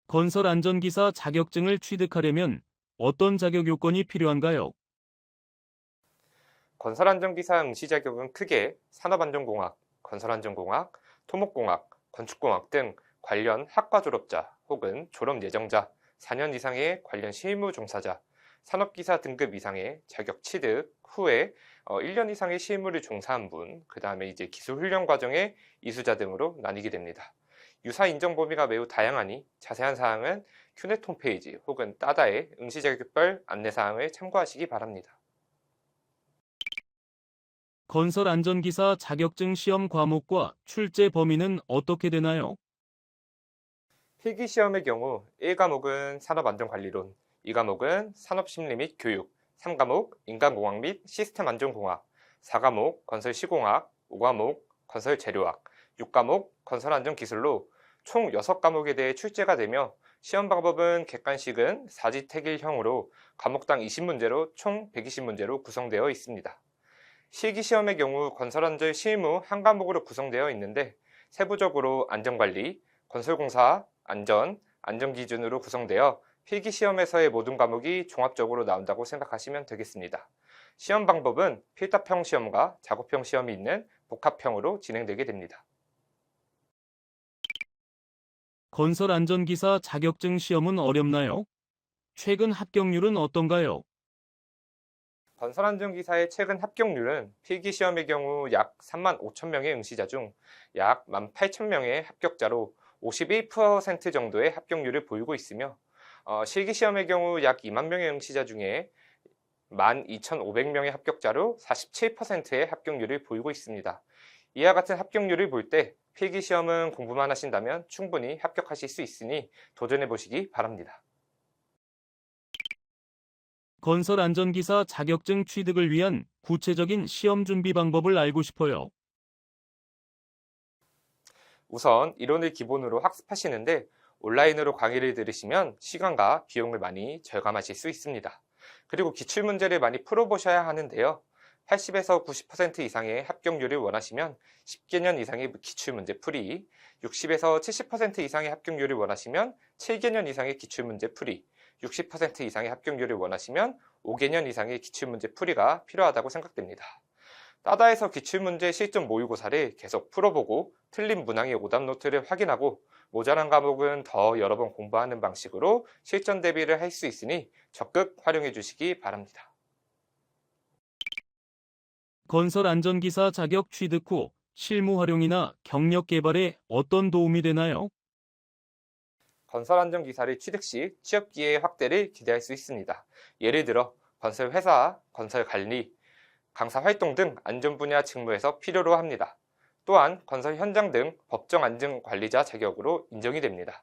건설 안전기사 자격증을 취득하려면 어떤 자격 요건이 필요한가요? 건설안전기사 응시 자격은 크게 산업안전공학, 건설안전공학, 토목공학, 건축공학 등 관련 학과 졸업자 혹은 졸업 예정자, 4년 이상의 관련 실무 종사자, 산업기사 등급 이상의 자격 취득 후에 1년 이상의 실무를 종사한 분, 그 다음에 이제 기술훈련 과정의 이수자 등으로 나뉘게 됩니다. 유사 인정 범위가 매우 다양하니 자세한 사항은 큐넷 홈페이지 혹은 따다의 응시 자격별 안내 사항을 참고하시기 바랍니다. 건설 안전기사 자격증 시험 과목과 출제 범위는 어떻게 되나요? 필기시험의 경우 1과목은 산업안전관리론, 2과목은 산업심리 및 교육, 3과목 인간공학 및 시스템안전공학, 4과목 건설시공학, 5과목 건설재료학, 6과목 건설안전기술로 총 6과목에 대해 출제가 되며 시험 방법은 객관식은 사지택일형으로 과목당 20문제로 총 120문제로 구성되어 있습니다. 실기시험의 경우 건설안전 실무 한 과목으로 구성되어 있는데 세부적으로 안전관리, 건설공사, 안전, 안전기준으로 구성되어 필기시험에서의 모든 과목이 종합적으로 나온다고 생각하시면 되겠습니다. 시험 방법은 필답형 시험과 작업형 시험이 있는 복합형으로 진행되게 됩니다. 건설 안전기사 자격증 시험은 어렵나요? 최근 합격률은 어떤가요? 건설안전기사의 최근 합격률은 필기시험의 경우 약 3만 5천 명의 응시자 중 약 1만 8천 명의 합격자로 51% 정도의 합격률을 보이고 있으며 실기시험의 경우 약 2만 명의 응시자 중에 12,500명의 합격자로 47%의 합격률을 보이고 있습니다. 이와 같은 합격률을 볼 때 필기시험은 공부만 하신다면 충분히 합격하실 수 있으니 도전해 보시기 바랍니다. 건설 안전기사 자격증 취득을 위한 구체적인 시험 준비 방법을 알고 싶어요. 우선 이론을 기본으로 학습하시는데 온라인으로 강의를 들으시면 시간과 비용을 많이 절감하실 수 있습니다. 그리고 기출문제를 많이 풀어보셔야 하는데요. 80에서 90% 이상의 합격률을 원하시면 10개년 이상의 기출문제 풀이, 60에서 70% 이상의 합격률을 원하시면 7개년 이상의 기출문제 풀이, 60% 이상의 합격률을 원하시면 5개년 이상의 기출문제 풀이가 필요하다고 생각됩니다. 따다에서 기출문제 실전 모의고사를 계속 풀어보고 틀린 문항의 오답 노트를 확인하고 모자란 과목은 더 여러 번 공부하는 방식으로 실전 대비를 할 수 있으니 적극 활용해 주시기 바랍니다. 건설 안전기사 자격 취득 후 실무 활용이나 경력 개발에 어떤 도움이 되나요? 건설안전기사를 취득 시 취업 기회 확대를 기대할 수 있습니다. 예를 들어 건설회사, 건설관리, 강사 활동 등 안전 분야 직무에서 필요로 합니다. 또한 건설 현장 등 법정 안전 관리자 자격으로 인정이 됩니다.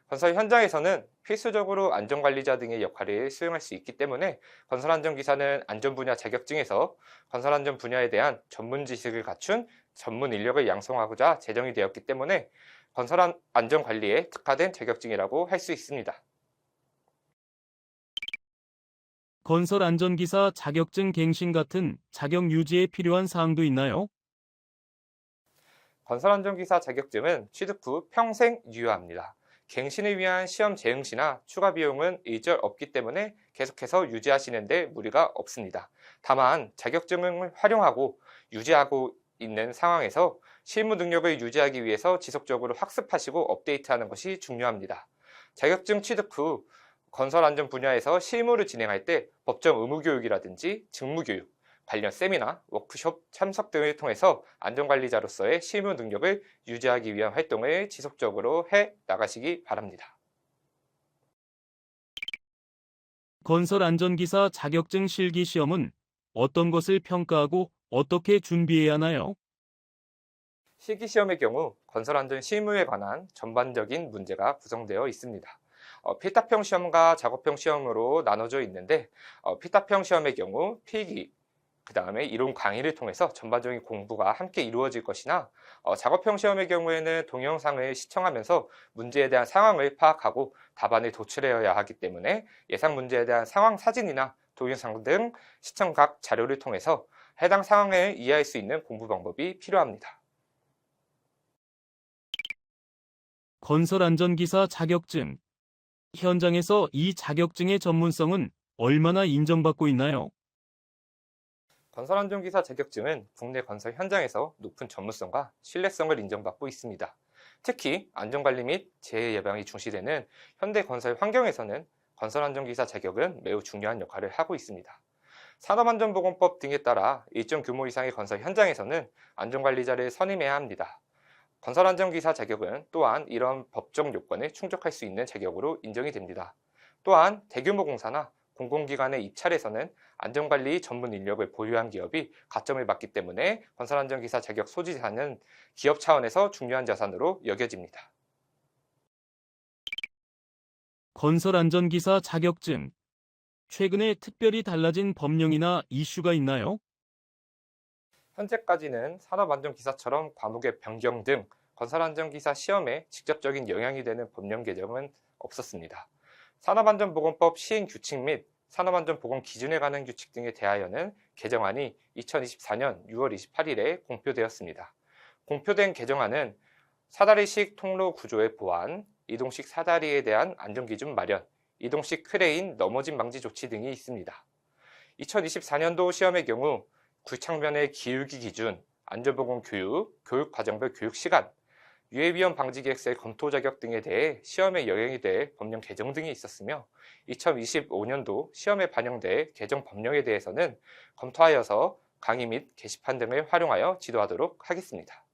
건설 현장에서는 필수적으로 안전관리자 등의 역할을 수행할 수 있기 때문에 건설안전기사는 안전 분야 자격증에서 건설안전 분야에 대한 전문 지식을 갖춘 전문 인력을 양성하고자 제정이 되었기 때문에 건설 안전관리에 특화된 자격증이라고 할 수 있습니다. 건설 안전기사 자격증 갱신 같은 자격 유지에 필요한 사항도 있나요? 건설안전기사 자격증은 취득 후 평생 유효합니다. 갱신을 위한 시험 재응시나 추가 비용은 일절 없기 때문에 계속해서 유지하시는 데 무리가 없습니다. 다만 자격증을 활용하고 유지하고 있는 상황에서 실무 능력을 유지하기 위해서 지속적으로 학습하시고 업데이트하는 것이 중요합니다. 자격증 취득 후 건설 안전 분야에서 실무를 진행할 때 법정 의무 교육이라든지 직무 교육, 관련 세미나, 워크숍 참석 등을 통해서 안전관리자로서의 실무 능력을 유지하기 위한 활동을 지속적으로 해 나가시기 바랍니다. 건설 안전기사 자격증 실기 시험은 어떤 것을 평가하고 어떻게 준비해야 하나요? 실기시험의 경우 건설안전 실무에 관한 전반적인 문제가 구성되어 있습니다. 필답형 시험과 작업형 시험으로 나눠져 있는데 필답형 시험의 경우 필기, 그 다음에 이론 강의를 통해서 전반적인 공부가 함께 이루어질 것이나 작업형 시험의 경우에는 동영상을 시청하면서 문제에 대한 상황을 파악하고 답안을 도출해야 하기 때문에 예상 문제에 대한 상황 사진이나 동영상 등 시청 각 자료를 통해서 해당 상황을 이해할 수 있는 공부 방법이 필요합니다. 건설 안전기사 자격증 현장에서 이 자격증의 전문성은 얼마나 인정받고 있나요? 건설안전기사 자격증은 국내 건설 현장에서 높은 전문성과 신뢰성을 인정받고 있습니다. 특히 안전관리 및 재해 예방이 중시되는 현대 건설 환경에서는 건설안전기사 자격은 매우 중요한 역할을 하고 있습니다. 산업안전보건법 등에 따라 일정 규모 이상의 건설 현장에서는 안전관리자를 선임해야 합니다. 건설안전기사 자격은 또한 이런 법적 요건에 충족할 수 있는 자격으로 인정이 됩니다. 또한 대규모 공사나 공공기관의 입찰에서는 안전관리 전문 인력을 보유한 기업이 가점을 받기 때문에 건설안전기사 자격 소지자는 기업 차원에서 중요한 자산으로 여겨집니다. 건설안전기사 자격증. 최근에 특별히 달라진 법령이나 이슈가 있나요? 현재까지는 산업안전기사처럼 과목의 변경 등 건설안전기사 시험에 직접적인 영향이 되는 법령 개정은 없었습니다. 산업안전보건법 시행규칙 및 산업안전보건 기준에 관한 규칙 등에 대하여는 개정안이 2024년 6월 28일에 공표되었습니다. 공표된 개정안은 사다리식 통로 구조의 보완, 이동식 사다리에 대한 안전기준 마련, 이동식 크레인 넘어짐 방지 조치 등이 있습니다. 2024년도 시험의 경우 굴착면의 기울기 기준, 안전보건 교육, 교육과정별 교육시간, 유해위험 방지 계획서의 검토 자격 등에 대해 시험에 영향이 돼 법령 개정 등이 있었으며 2025년도 시험에 반영돼 개정 법령에 대해서는 검토하여서 강의 및 게시판 등을 활용하여 지도하도록 하겠습니다.